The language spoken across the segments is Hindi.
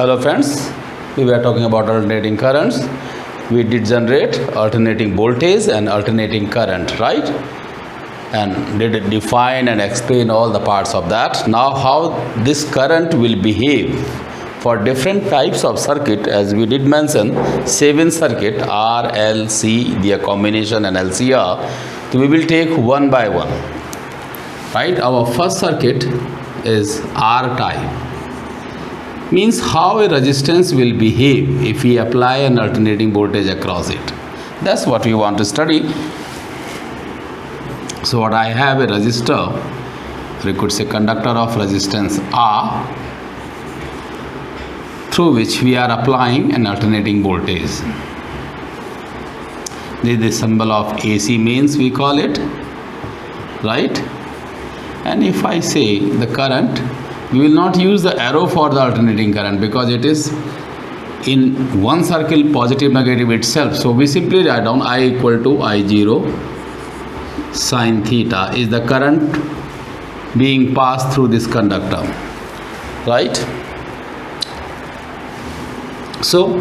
Hello friends, we were talking about alternating currents. We did generate alternating voltage and alternating current, right? And did define and explain all the parts of that. Now how this current will behave for different types of circuit, as we did mention 7 circuit R, L, C, their combination and LCR. So we will take one by one, right? Our first circuit is R type. Means how a resistance will behave if we apply an alternating voltage across it. That's what we want to study. So what I have a resistor, we could say conductor of resistance R, through which we are applying an alternating voltage. This is the symbol of AC mains, we call it, right? And if I say the current, we will not use the arrow for the alternating current because it is in one circle positive negative itself. So we simply write down I equal to I0 sin theta is the current being passed through this conductor, right? So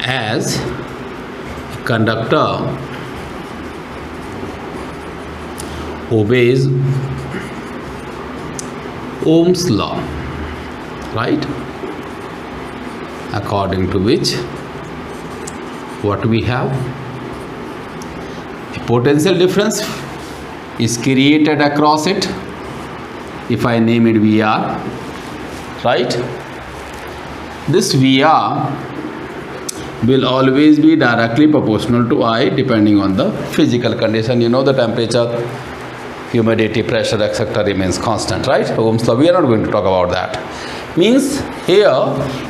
as a conductor obeys Ohm's law, right? According to which what we have, a potential difference is created across it. If I name it VR, right? This VR will always be directly proportional to I depending on the physical condition. You know, the temperature, humidity, pressure, etc. remains constant, right? Ohm's law, we are not going to talk about that. Means here,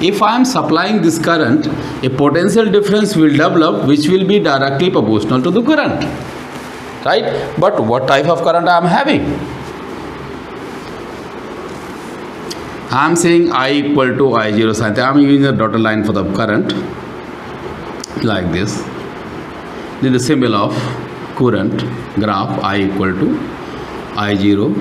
if I am supplying this current, a potential difference will develop which will be directly proportional to the current, right? But what type of current I am having? I am saying I equal to I0 sin theta. I am using a dotted line for the current like this. This is the symbol of current graph I equal to I0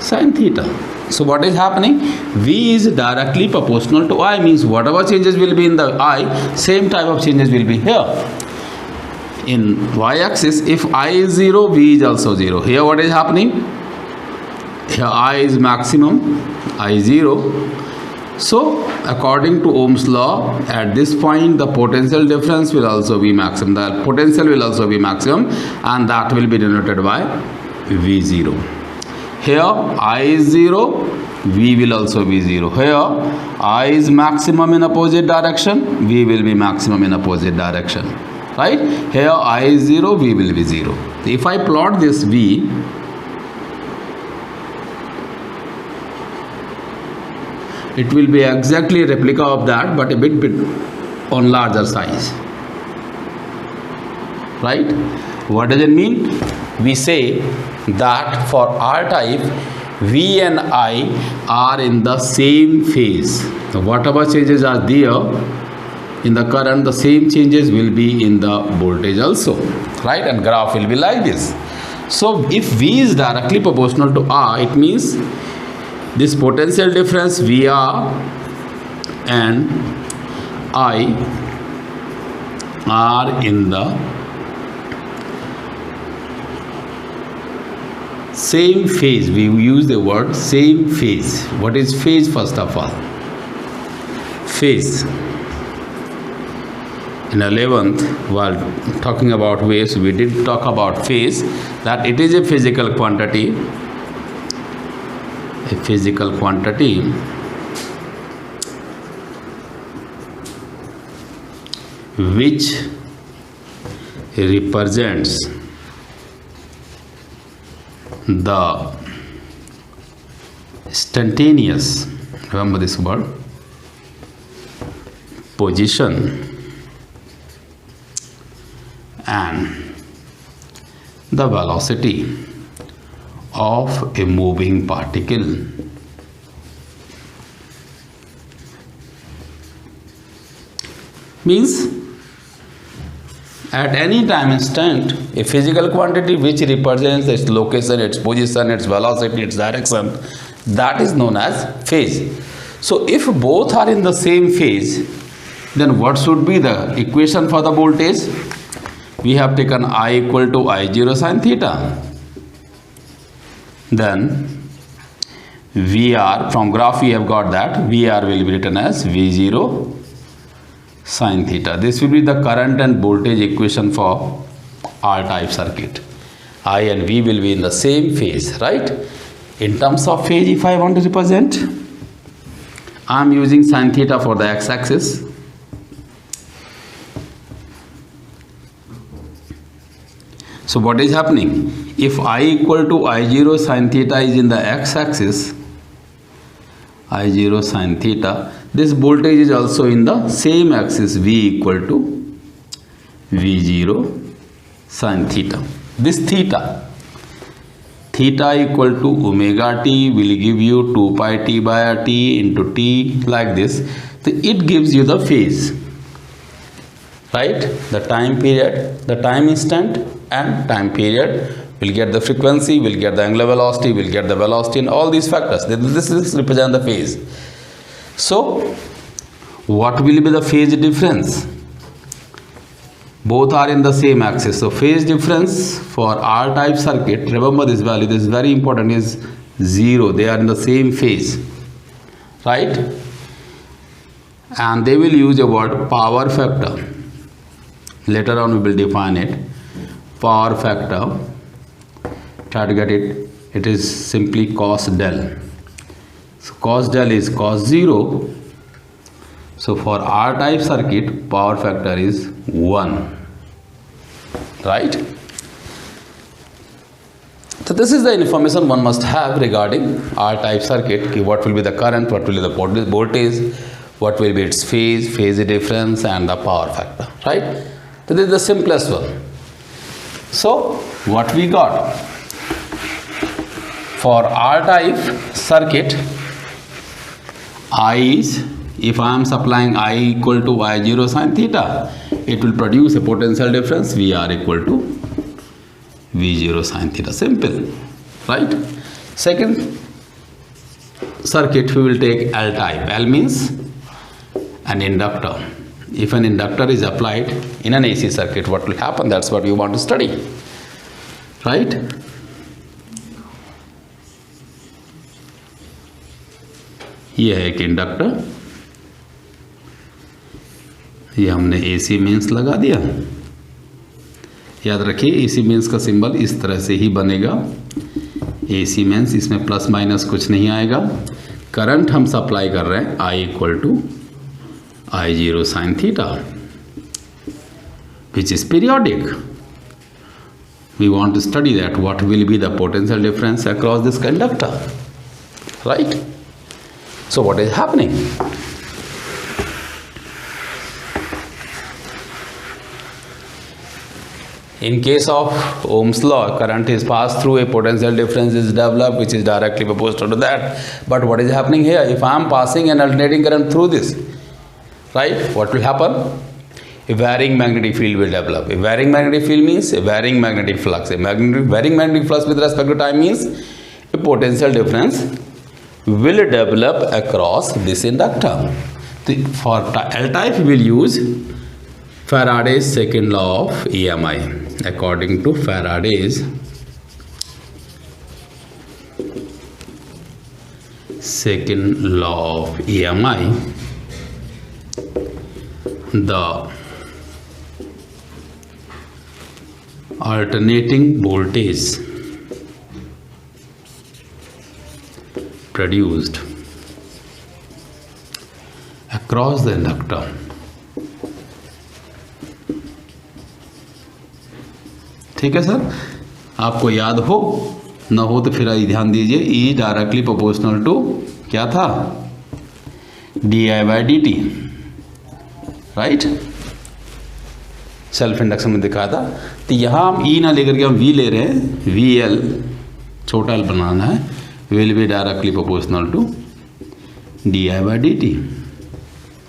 sin theta. So what is happening? V is directly proportional to I, means whatever changes will be in the I, same type of changes will be here. In y-axis, if I is 0, V is also 0. Here what is happening? Here I is maximum, I is 0. So according to Ohm's law, at this point the potential difference will also be maximum. The potential will also be maximum, and that will be denoted by V0. Here I is 0, V will also be 0. Here I is maximum in opposite direction, V will be maximum in opposite direction, right? Here I is 0, V will be 0. If I plot this V, it will be exactly a replica of that, but a bit on larger size, right? What does it mean? We say that for R type, V and I are in the same phase. So whatever changes are there in the current, the same changes will be in the voltage also, right? And graph will be like this. So if V is directly proportional to R, it means this potential difference VR and I are in the same phase. We use the word same phase. What is phase? First of all, phase. In 11th, while talking about waves, we did talk about phase, that it is a physical quantity. A physical quantity which represents the instantaneous, remember this word, position and the velocity of a moving particle. Means at any time instant, a physical quantity which represents its location, its position, its velocity, its direction, that is known as phase. So if both are in the same phase, then what should be the equation for the voltage? We have taken I equal to I0 sin theta. Then VR, from graph we have got that VR will be written as V0 sin theta. This will be the current and voltage equation for R-type circuit. I and V will be in the same phase, right? In terms of phase, if I want to represent, I am using sin theta for the x-axis. So what is happening? If I equal to I0 sin theta is in the x-axis, I0 sin theta, this voltage is also in the same axis, V equal to V0 sin theta. This theta equal to omega t will give you 2 pi t by t into t, like this. So it gives you the phase, right? The time period, the time instant and time period, will get the frequency, will get the angular velocity, will get the velocity, and all these factors. This represent the phase. So what will be the phase difference? Both are in the same axis. So phase difference for R-type circuit, remember this value, this is very important, is 0. They are in the same phase, right? And they will use a word power factor. Later on we will define it. Power factor, try to get it. It is simply cos del. So cos del is cos 0. So for R-type circuit, power factor is 1, right? So this is the information one must have regarding R-type circuit. What will be the current, what will be the voltage, what will be its phase difference, and the power factor, right? So this is the simplest one. So what we got for R-type circuit, I is, if I am supplying I equal to I0 sin theta, it will produce a potential difference VR equal to V0 sin theta. Simple, right? Second circuit we will take L type. L means an inductor. If an inductor is applied in an AC circuit, what will happen? That's what you want to study, right? ये है एक इंडक्टर, ये हमने AC मेंस लगा दिया। याद रखिए AC मेंस का सिंबल इस तरह से ही बनेगा। AC मेंस, इसमें प्लस माइनस कुछ नहीं आएगा। करंट हम सप्लाई कर रहे हैं I equal to I0 sin theta, which is periodic. We want to study that what will be the potential difference across this conductor, right? So what is happening? In case of Ohm's law, current is passed through, a potential difference is developed which is directly proportional to that. But what is happening here? If I am passing an alternating current through this, right, what will happen? A varying magnetic field will develop. A varying magnetic field means a varying magnetic flux. A varying magnetic flux with respect to time means a potential difference will develop across this inductor. For L type we will use Faraday's second law of EMI. According to Faraday's second law of EMI, the alternating voltage produced across the inductor ठीक है सर, आपको याद हो न हो तो फिर ध्यान दीजिए, E डायरेक्टली प्रोपोर्शनल टू क्या था, di/dt, राइट, सेल्फ इंडक्शन में दिखाया था। तो यहाँ हम E ना लेकर के हम V ले रहे हैं, VL छोटा l बनाना है, will be directly proportional to di/dt,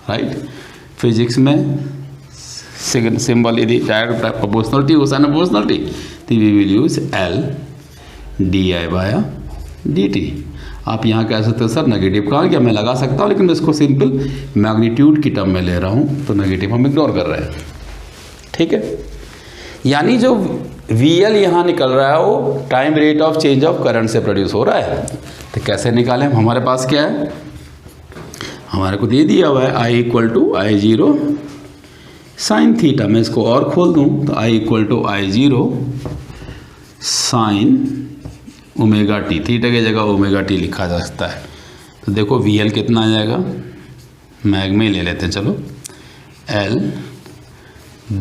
right. Physics में symbol यदि direct proportionality हो proportionality, तो we will use L di/dt। आप यहाँ कह सकते हो सर नेगेटिव कहाँ गया, मैं लगा सकता हूँ लेकिन मैं इसको सिंपल मैग्नीट्यूड की टर्म में ले रहा हूँ, तो नेगेटिव हम इग्नोर कर रहे हैं। ठीक है, यानी जो VL यहाँ निकल रहा है वो time rate of change of current से प्रोड्यूस हो रहा है। तो कैसे निकालें, हमारे पास क्या है, हमारे को दे दिया हुआ है I = I0 साइन थीटा। मैं इसको और खोल दूँ तो I = I0 sign omega T, theta की जगह ओमेगा टी लिखा जा सकता है। तो देखो VL कितना आ जाएगा, मैग में ले लेते हैं, चलो L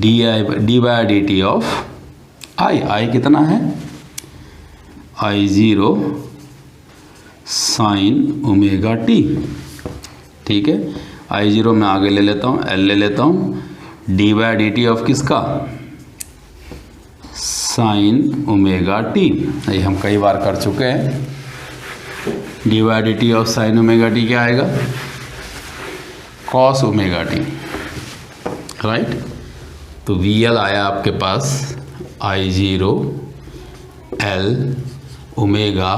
d/dt ऑफ I कितना है I0 साइन ओमेगा टी। ठीक है, I0 में आगे ले लेता हूँ, L ले लेता हूँ, d/dt ऑफ किसका, साइन ओमेगा टी। ये हम कई बार कर चुके हैं। d/dt of sine omega T क्या आएगा, कॉस ओमेगा टी, राइट। तो VL आया आपके पास I0 L omega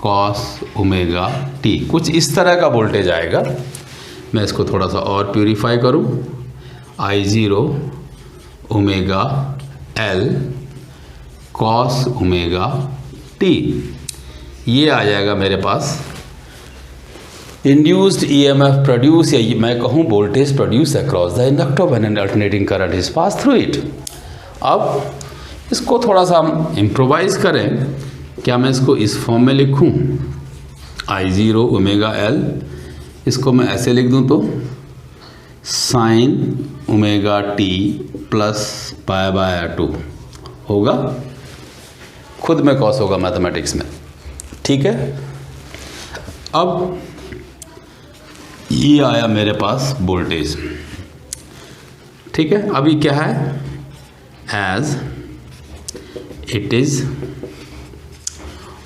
cos omega T, कुछ इस तरह का वोल्टेज आएगा। मैं इसको थोड़ा सा और प्यूरीफाई करूं, I0 omega L cos omega T, ये आ जाएगा मेरे पास इंड्यूस्ड EMF प्रोड्यूस, या मैं कहूँ voltage produce across the inductor when an alternating current is pass through it. अब इसको थोड़ा सा हम इम्प्रोवाइज करें, क्या मैं इसको इस फॉर्म में लिखूं, I0 ओमेगा L, इसको मैं ऐसे लिख दूं तो साइन ओमेगा टी प्लस π/2 होगा, खुद में कॉस होगा मैथमेटिक्स में। ठीक है, अब ये आया मेरे पास वोल्टेज। ठीक है, अभी क्या है, as it is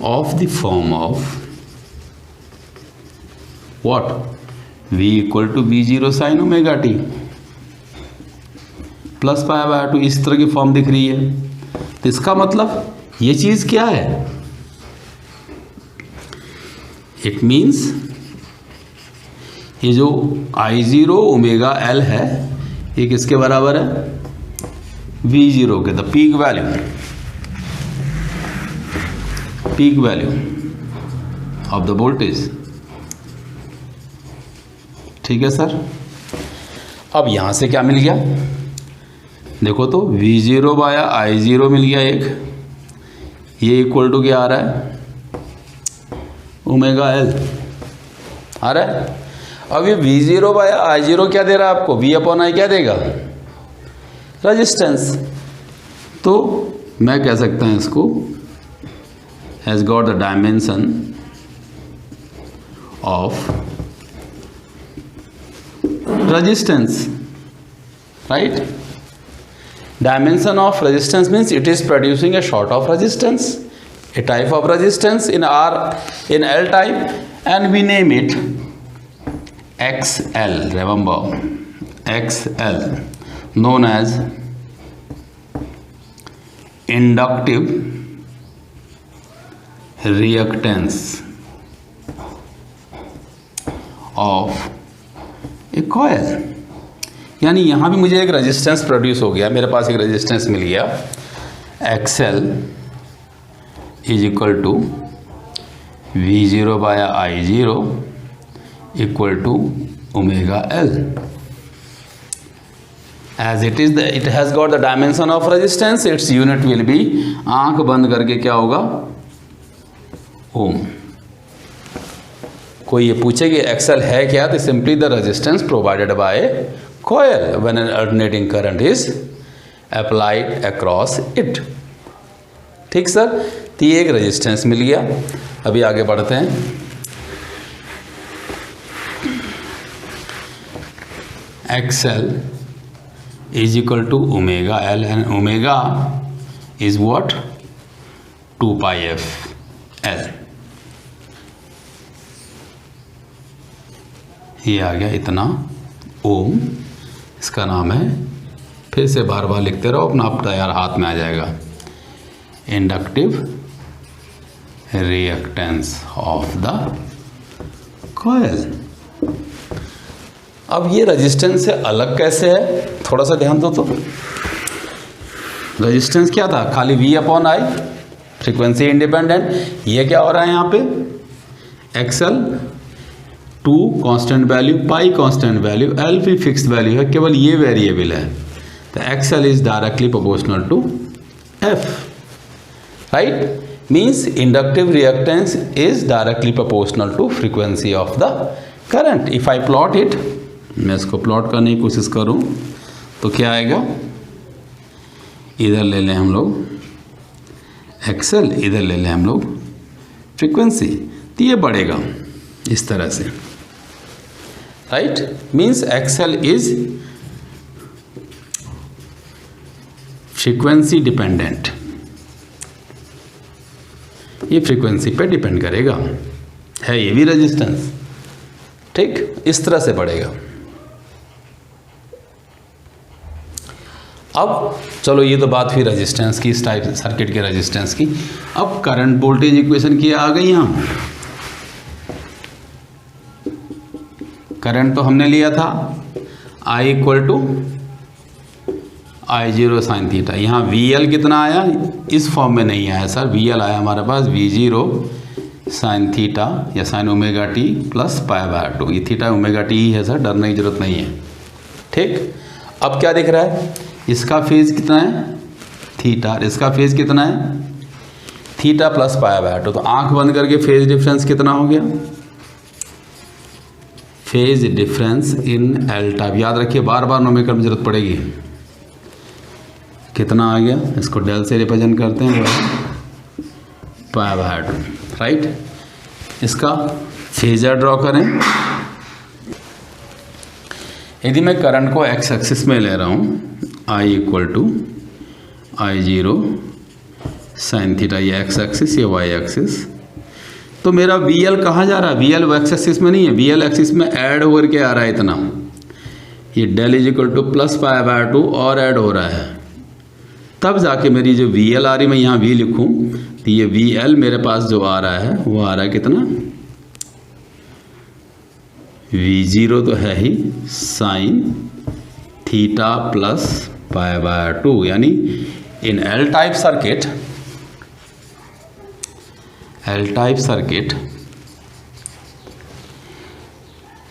of the form of what, V = V0 sine omega t plus π/2, इस तरह की फॉर्म दिख रही है। तो इसका मतलब ये चीज़ क्या है, इट मीन्स ये जो I0 ओमेगा L है ये किसके बराबर है, V0 के, the peak value of the voltage. ठीक है सर, अब यहाँ से क्या मिल गया, देखो तो V0/I0 मिल गया एक, ये इक्वल टू क्या आ रहा है, ओमेगा L आ रहा है। अब ये V0/I0 क्या दे रहा है आपको, V/I क्या देगा, रेजिस्टेंस। तो मैं कह सकता हूँ इसको has got the dimension of resistance, right? Dimension of resistance means it is producing a sort of resistance, a type of resistance in L type, and we name it XL. Remember, XL, known as inductive reactance of A coil. यानी यहाँ भी मुझे एक रेजिस्टेंस प्रोड्यूस हो गया, मेरे पास एक रेजिस्टेंस मिल गया, XL = V0/I0 = omega L। As it has got the dimension of resistance, its unit will be, आंख बंद करके क्या होगा, ओम। कोई ये पूछे कि XL है क्या, तो simply the resistance provided by coil when an alternating current is applied across it. ठीक सर, तो ये एक रेजिस्टेंस मिल गया। अभी आगे बढ़ते हैं, XL = omega L, and omega is what, 2πfL। ये आ गया इतना ओम, इसका नाम है। फिर से बार बार लिखते रहो, अपना आप तैयार हाथ में आ जाएगा। Inductive reactance of the coil. अब ये रेजिस्टेंस से अलग कैसे है, थोड़ा सा ध्यान दो। तो रेजिस्टेंस क्या था, खाली V upon I, frequency independent. ये क्या हो रहा है यहाँ पे, XL 2 constant value, pi constant value, L भी फिक्स्ड वैल्यू है, केवल ये वेरिएबल है। तो XL is directly proportional to F, right. Means inductive reactance is directly proportional to frequency of the current. If I plot it, मैं इसको प्लॉट करने की कोशिश करूं तो क्या आएगा, इधर ले लें हम लोग XL, इधर ले लें हम लोग फ्रीक्वेंसी, तो ये बढ़ेगा इस तरह से, right. Means XL is frequency dependent, ये फ्रीक्वेंसी पे डिपेंड करेगा, है ये भी रेजिस्टेंस, ठीक, इस तरह से बढ़ेगा। अब चलो ये तो बात हुई रेजिस्टेंस की, इस टाइप सर्किट के रेजिस्टेंस की। अब करंट वोल्टेज इक्वेशन की आ गई यहाँ। करंट तो हमने लिया था I equal to I0 sine theta. यहाँ VL कितना आया, इस फॉर्म में नहीं आया सर, VL आया हमारे पास V0 साइन थीटा या साइन ओमेगा टी प्लस π/2। ये थीटा ओमेगा टी ही है सर, डरने की जरूरत नहीं है, ठीक। अब क्या दिख रहा है, इसका फेज कितना है थीटा, इसका फेज कितना है थीटा प्लस π/2। तो आंख बंद करके फेज डिफरेंस कितना हो गया, phase difference in L type, याद रखिए बार बार नोमेनक्लेचर में जरूरत पड़ेगी। कितना आ गया, इसको डेल से रिप्रेजेंट करते हैं π/2, राइट। इसका फेजर ड्रॉ करें। यदि मैं करंट को एक्स एक्सिस में ले रहा हूँ, I equal to I0 sine theta, ये एक्स एक्सिस, ये वाई एक्सिस, तो मेरा VL कहाँ जा रहा है, VL एक्स एक्सिस में नहीं है, VL एक्सिस में ऐड होकर के आ रहा है इतना, ये del is equal to plus π/2 और ऐड हो रहा है, तब जाके मेरी जो VL आ रही, मैं यहाँ V लिखूँ तो ये VL मेरे पास जो आ रहा है वो आ रहा है कितना, V0 तो है ही साइन थीटा प्लस π/2। यानी in L type circuit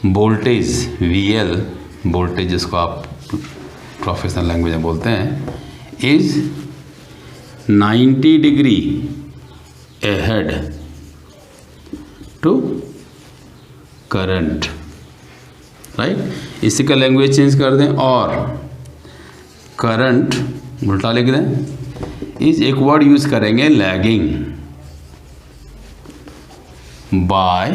voltage VL, voltage जिसको आप प्रोफेशनल लैंग्वेज में बोलते हैं, is 90 degree ahead to current, right. इसी का लैंग्वेज चेंज कर दें और करंट उल्टा लिख दें, इस एक वर्ड यूज करेंगे lagging by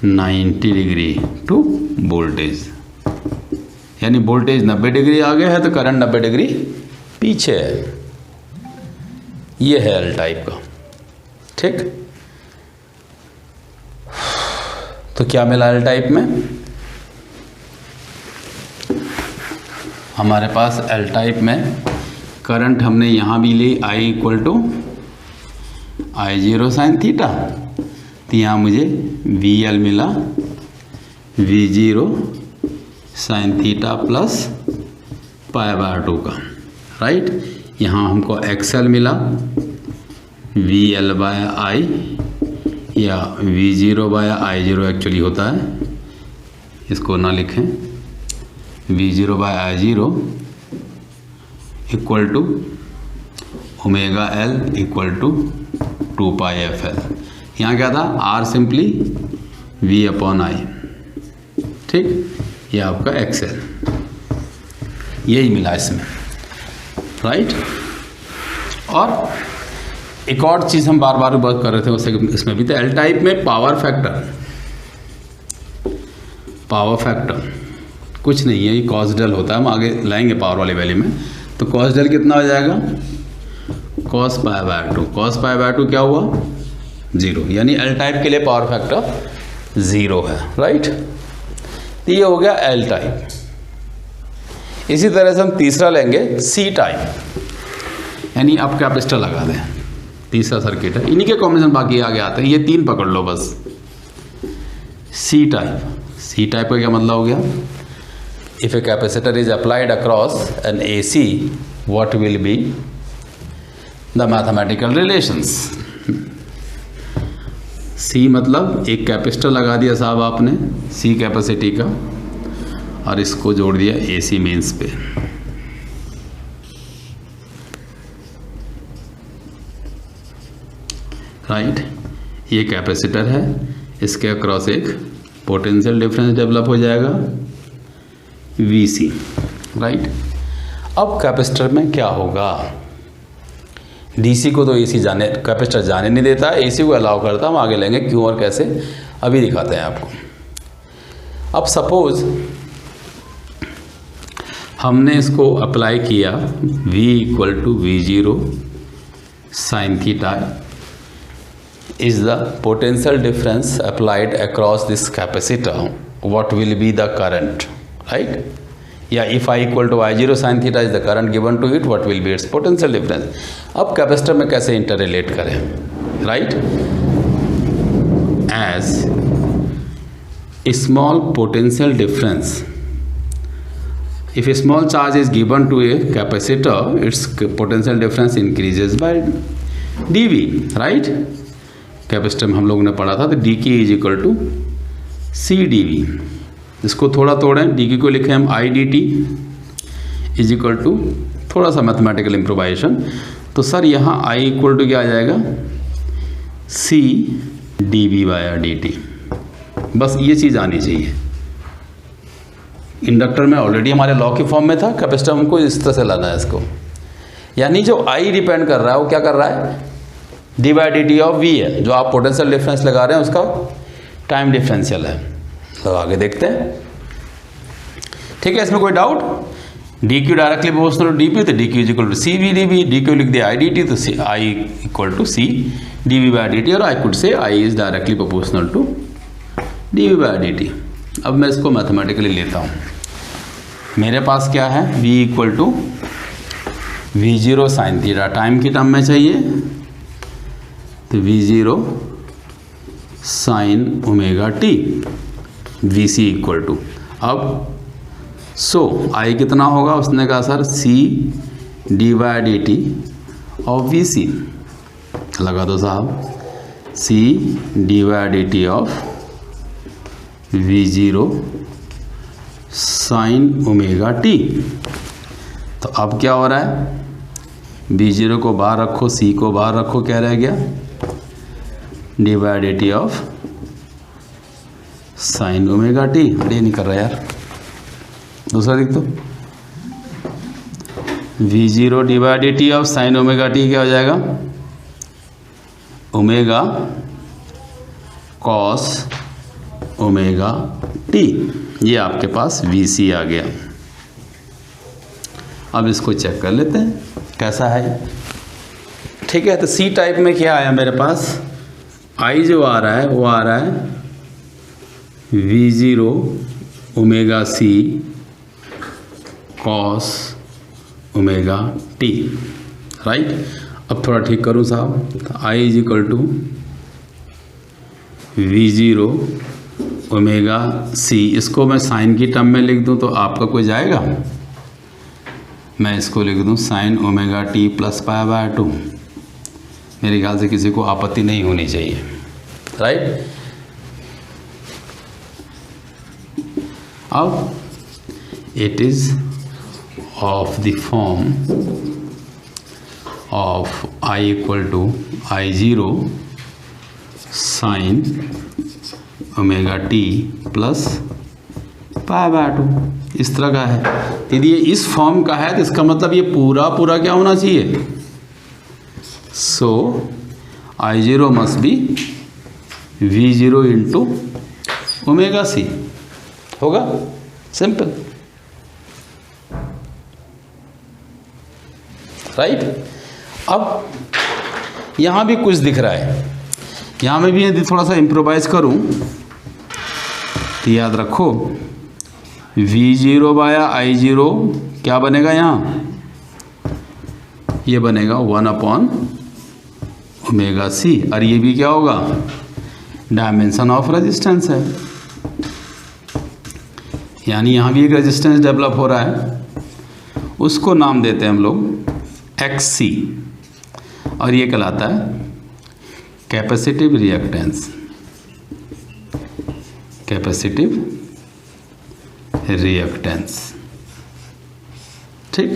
90 degree to voltage. यानी वोल्टेज 90 डिग्री आगे है तो करंट 90 डिग्री पीछे है। ये है एल टाइप का, ठीक। तो क्या मिला एल टाइप में, हमारे पास एल टाइप में करंट हमने यहाँ भी ली I equal to I0 sine theta, तो यहाँ मुझे VL मिला V0 साइन थीटा प्लस π/2 का, राइट। यहाँ हमको XL मिला VL/I या V0/I0 एक्चुअली होता है, इसको ना लिखें, V0/I0 equal to omega L equal to 2πfL। यहाँ क्या था, R सिंपली V/I, ठीक। ये आपका XL, यही मिला इसमें, राइट। और एक और चीज़ हम बार बार बात कर रहे थे उससे, इसमें भी तो एल टाइप में पावर फैक्टर कुछ नहीं है, ये कॉस डेल होता है, हम आगे लाएंगे पावर वाली वैल्यू में। तो कॉस डेल कितना हो जाएगा, cos π/2, cos π/2 क्या हुआ 0, यानी एल टाइप के लिए पावर फैक्टर 0 है, राइट। तो ये हो गया एल टाइप। इसी तरह से हम तीसरा लेंगे सी टाइप, यानी आप कैपेसिटर लगा दें, तीसरा सर्किट है, इन्हीं के कॉम्बिनेशन बाकी आगे आते हैं। ये 3 पकड़ लो बस। सी टाइप का क्या मतलब हो गया? If a capacitor is applied across an AC, what will be the mathematical relations? C मतलब एक कैपेसिटर लगा दिया साहब आपने C कैपेसिटी का, और इसको जोड़ दिया AC मेंस पे। राइट, ये कैपेसिटर है, इसके अक्रॉस एक पोटेंशियल डिफरेंस डेवलप हो जाएगा VC। राइट, अब कैपेसिटर में क्या होगा? DC को तो AC जाने, कैपेसिटर जाने नहीं देता, AC को अलाउ करता। हम आगे लेंगे क्यों और कैसे, अभी दिखाते हैं आपको। अब सपोज हमने इसको अप्लाई किया V = V0 sin theta is the potential difference applied across this capacitor. What will be the current? Right? Yeah, if I = I0 sin theta is the current given to it, what will be its potential difference? अब कैपेसिटर में कैसे इंटररिलेट करें? Right? As a small potential difference, if a small charge is given to a capacitor, its potential difference increases by dV. Right? Capacitor में हम लोगों ने पढ़ा था, तो dk = CdV। इसको थोड़ा तोड़ें, dk को लिखें हम IDT = थोड़ा सा मैथमेटिकल इम्प्रोवाइजेशन। तो सर यहाँ I = क्या आ जाएगा? CdV/dt। बस ये चीज़ आनी चाहिए। इंडक्टर में ऑलरेडी हमारे लॉ की फॉर्म में था, कैपेसिटर हमको इस तरह से लाना है इसको। यानी जो I डिपेंड कर रहा है वो क्या कर रहा है? d/dt ऑफ V है, जो आप पोटेंशियल डिफरेंस लगा रहे हैं उसका टाइम डिफरेंशियल है। तो आगे देखते हैं। ठीक है, इसमें कोई doubt? dq directly proportional to dp, तो dq = CvdV। dq लिख दिया IDT, तो I = CdV/dt, और I could say I is directly proportional to dV/dt। अब मैं इसको मैथमेटिकली लेता हूँ। मेरे पास क्या है? V = V0 sin theta, time की टर्म में चाहिए, तो V0 sin ω t VC = अब I कितना होगा? उसने कहा सर CdV/dt ऑफ VC। लगा दो साहब, CdV/dt of V0 sin ω t। तो अब क्या हो रहा है? V0 को बाहर रखो, C को बाहर रखो, क्या रह गया? d/dt of sin ω t। ये नहीं कर रहा यार, दूसरा लिख दो। V0 d/dt of sin ω t क्या हो जाएगा? Omega cos ω t। ये आपके पास VC आ गया। अब इसको चेक कर लेते हैं कैसा है। ठीक है, तो C टाइप में क्या आया मेरे पास? I जो आ रहा है वो आ रहा है V0 ωc cos ω t। Right, अब थोड़ा ठीक करूँ साहब। I = V0 ωc, इसको मैं साइन की टर्म में लिख दूँ तो आपका कोई जाएगा? मैं इसको लिख दूँ sin ω t + π/2। मेरे ख्याल से किसी को आपत्ति नहीं होनी चाहिए। राइट, अब it is of the form of I = I0 sin ω t + π/2। इस तरह का है। यदि ये इस फॉर्म का है तो इसका मतलब ये पूरा पूरा क्या होना चाहिए? सो I0 must be V0 × ωc होगा। सिंपल। राइट, अब यहाँ भी कुछ दिख रहा है। यहाँ में भी यदि थोड़ा सा इम्प्रोवाइज करूँ तो याद रखो V0/I0 क्या बनेगा? यहाँ ये बनेगा 1/ω ओमेगा सी, और ये भी क्या होगा, डायमेंशन ऑफ रेजिस्टेंस है, यानी यहाँ भी एक रेजिस्टेंस डेवलप हो रहा है, उसको नाम देते हैं हम लोग एक्स सी, और ये कहलाता है कैपेसिटिव रिएक्टेंस, कैपेसिटिव रिएक्टेंस। ठीक,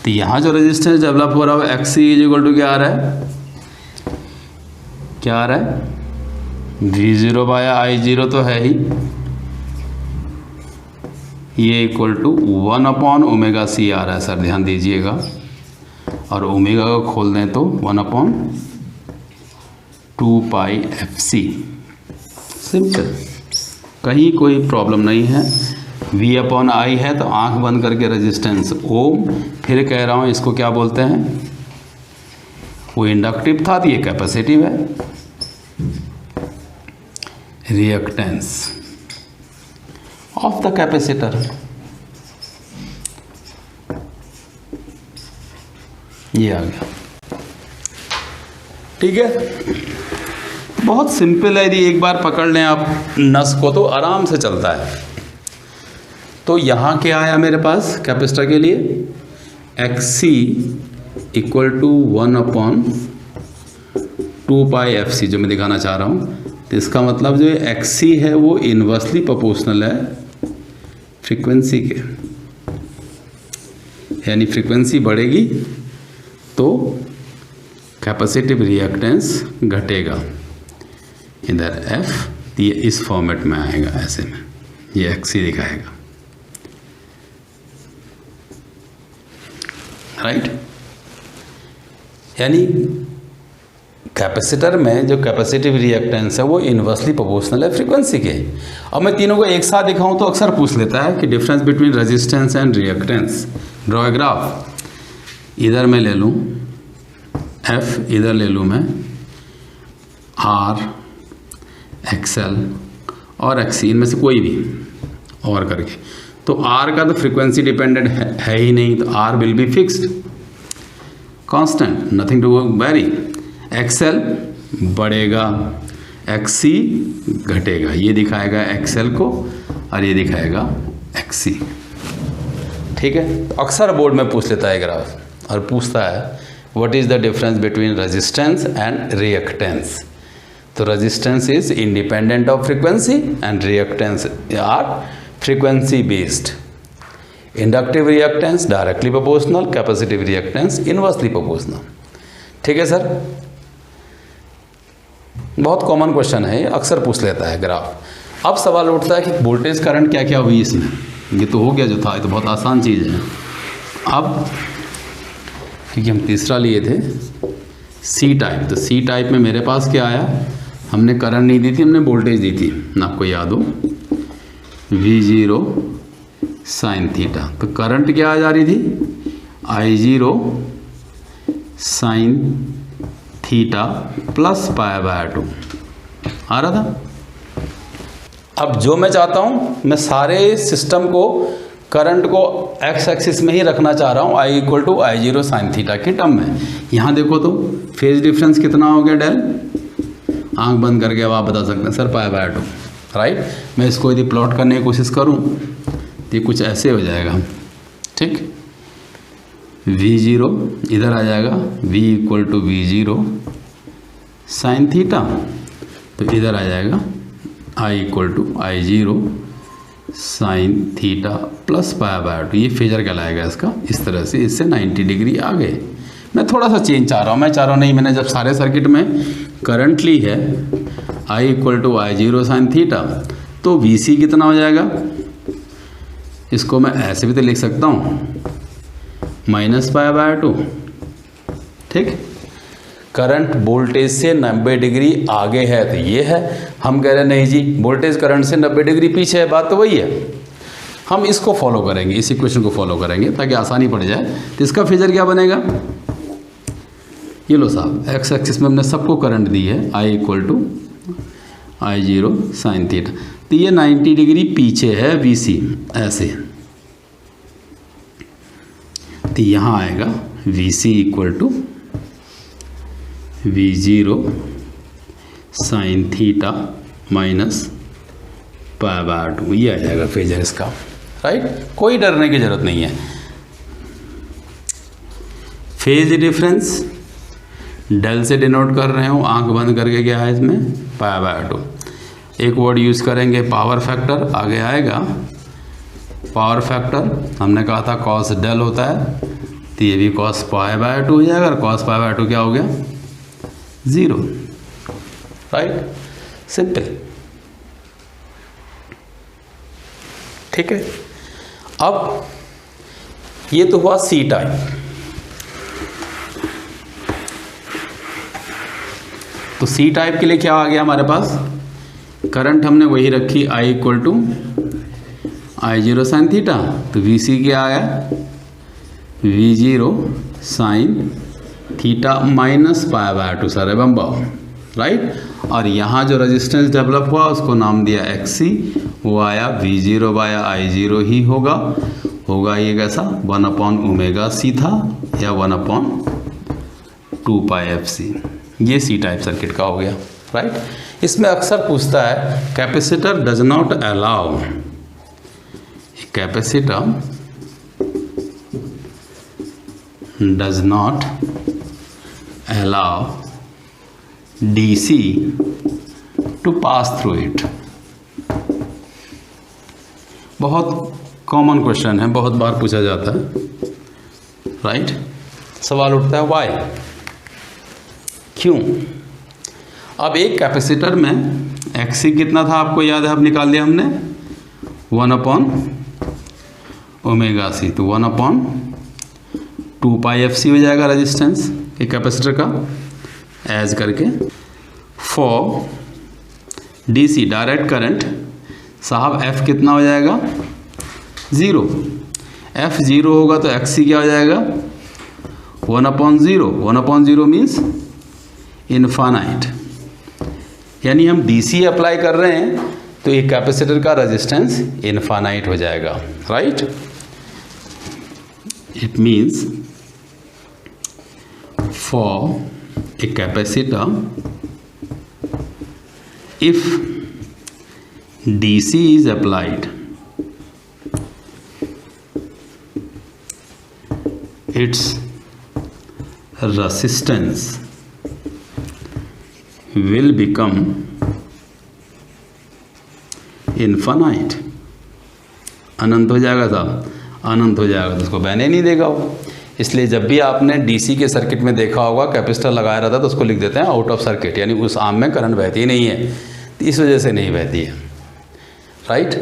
तो यहाँ जो रेजिस्टेंस डेवलप हो रहा है x c is equal to क्या आ रहा है, क्या आ रहा है, V0 बाया I0 तो है ही, ये equal to 1 upon omega C आ रहा है सर, ध्यान दीजिएगा, और ओमेगा को खोल दें तो 1 अपॉन 2 पाई एफ सी, सिंपल, कहीं कोई प्रॉब्लम नहीं है। V अपॉन आई है तो आंख बंद करके रेजिस्टेंस ओम, फिर कह रहा हूँ इसको क्या बोलते हैं, वो इंडक्टिव था तो ये कैपेसिटिव है, रिएक्टेंस ऑफ द कैपेसिटर, ये आ गया। ठीक है, बहुत सिंपल है, यदि एक बार पकड़ लें आप नस को तो आराम से चलता है। तो यहाँ क्या आया मेरे पास कैपेसिटर के लिए, x c equal to 1 upon 2 pi f c, जो मैं दिखाना चाह रहा हूँ। तो इसका मतलब जो एक्स सी है वो इन्वर्सली प्रोपोर्शनल है फ्रीक्वेंसी के, यानी फ्रीक्वेंसी बढ़ेगी तो कैपेसिटिव रिएक्टेंस घटेगा। इधर एफ ये इस फॉर्मेट में आएगा, ऐसे में ये एक्स सी दिखाएगा, राइट। यानी कैपेसिटर में जो कैपेसिटिव रिएक्टेंस है वो इन्वर्सली प्रोपोर्शनल है फ्रीक्वेंसी के। अब मैं तीनों को एक साथ दिखाऊं तो अक्सर पूछ लेता है कि difference between resistance and reactance, draw a graph. इधर मैं ले लूं एफ, इधर ले लूं मैं आर, एक्सएल और एक्सी, इनमें से कोई भी और करके। तो आर का तो फ्रीक्वेंसी डिपेंडेंट है ही नहीं, तो R will be fixed constant, nothing to vary. XL बढ़ेगा, एक्सी घटेगा, ये दिखाएगा एक्सएल को और ये दिखाएगा एक्सी। ठीक है, तो अक्सर बोर्ड में पूछ लेता है ग्राफ और पूछता है what is the difference between resistance and reactance. तो resistance is independent of frequency and reactance are frequency based. Inductive reactance directly proportional, capacitive reactance inversely proportional. ठीक है सर, बहुत कॉमन क्वेश्चन है, अक्सर पूछ लेता है ग्राफ। अब सवाल उठता है कि वोल्टेज करंट क्या क्या हुई इसमें, ये तो हो गया जो था, ये तो बहुत आसान चीज़ है। अब क्योंकि हम तीसरा लिए थे सी टाइप, तो सी टाइप में मेरे पास क्या आया, हमने करंट नहीं दी थी, हमने वोल्टेज दी थी, आपको याद हो V0 साइन थीटा। तो करंट क्या आ जा रही थी, I0 sine theta plus pi by 2 आ रहा था। अब जो मैं चाहता हूँ, मैं सारे सिस्टम को करंट को एक्स एक्सिस में ही रखना चाह रहा हूँ, I equal to I0 sine theta की टर्म में। यहाँ देखो तो फेज डिफरेंस कितना हो गया डेल, आंख बंद करके अब आप बता सकते हैं सर पाई बाय 2, राइट। मैं इसको यदि प्लॉट करने की कोशिश करूँ तो ये कुछ ऐसे हो जाएगा, ठीक। V0 इधर आ जाएगा, V equal to V0 sine theta, तो इधर आ जाएगा I equal to I0 sine theta plus pi by 2। ये फेजर कहलाएगा इसका, इस तरह से इससे 90 डिग्री आगे। मैं थोड़ा सा चेंज चाह रहा हूँ, मैं चाह रहा हूँ नहीं, मैंने जब सारे सर्किट में करंट ली है I equal to I0 sine theta, तो VC कितना हो जाएगा, इसको मैं ऐसे भी तो लिख सकता हूँ माइनस पाई बाय 2, ठीक। करंट वोल्टेज से 90 डिग्री आगे है तो ये है, हम कह रहे हैं नहीं जी वोल्टेज करंट से 90 डिग्री पीछे है, बात तो वही है। हम इसको फॉलो करेंगे, इस इक्वेशन को फॉलो करेंगे ताकि आसानी पड़ जाए। तो इसका फेजर क्या बनेगा, ये लो साहब, एक्स एक्सिस में हमने सबको करंट दी है, I equal to I0 sine theta, तो ये 90 डिग्री पीछे है VC ऐसे, तो यहाँ आएगा VC equal to V0 sine theta minus π/2, ये आ जाएगा फेजर इसका, राइट। कोई डरने की ज़रूरत नहीं है। फेज डिफरेंस डेल से डिनोट कर रहे हो, आंख बंद करके, क्या है इसमें π/2। एक वर्ड यूज़ करेंगे पावर फैक्टर, आगे आएगा पावर फैक्टर। हमने कहा था कॉस डेल होता है, तो ये भी कॉस π/2 हो जाएगा, और कॉस π/2 क्या हो गया 0, राइट, सिंपल। ठीक है, अब ये तो हुआ सी टाइप। तो सी टाइप के लिए क्या आ गया हमारे पास, करंट हमने वही रखी I = I0 साइन थीटा, तो VC क्या आया V0 साइन थीटा माइनस π/2 सारे बम्बाओ, राइट। और यहाँ जो रेजिस्टेंस डेवलप हुआ उसको नाम दिया XC, वो आया V0/I0 ही होगा ये कैसा 1/ωc था, या 1/2πfc। ये सी टाइप सर्किट का हो गया, राइट। इसमें अक्सर पूछता है capacitor does not allow, capacitor does not allow DC to pass through it. बहुत कॉमन क्वेश्चन है, बहुत बार पूछा जाता है, राइट। सवाल उठता है वाई, क्यों। अब एक कैपेसिटर में XC कितना था आपको याद है, अब निकाल लिया हमने 1/ωc, तो 1/2πfc हो जाएगा रेजिस्टेंस एक कैपेसिटर का, एज करके। फॉर DC डायरेक्ट करंट साहब F कितना हो जाएगा 0, F 0 होगा तो XC क्या हो जाएगा 1/0, 1/0 मीन्स इनफाइनाइट, यानी हम DC अप्लाई कर रहे हैं तो एक कैपेसिटर का रेजिस्टेंस इनफाइनाइट हो जाएगा, right. It means for a capacitor if DC is applied, its resistance will become infinite, अनंत हो जाएगा साहब, अनंत हो जाएगा तो उसको बहने नहीं देगा वो। इसलिए जब भी आपने DC के सर्किट में देखा होगा कैपेसिटर लगाया रहता है तो उसको लिख देते हैं आउट ऑफ सर्किट, यानी उस आर्म में करंट बहती ही नहीं है, तो इस वजह से नहीं बहती है, राइट।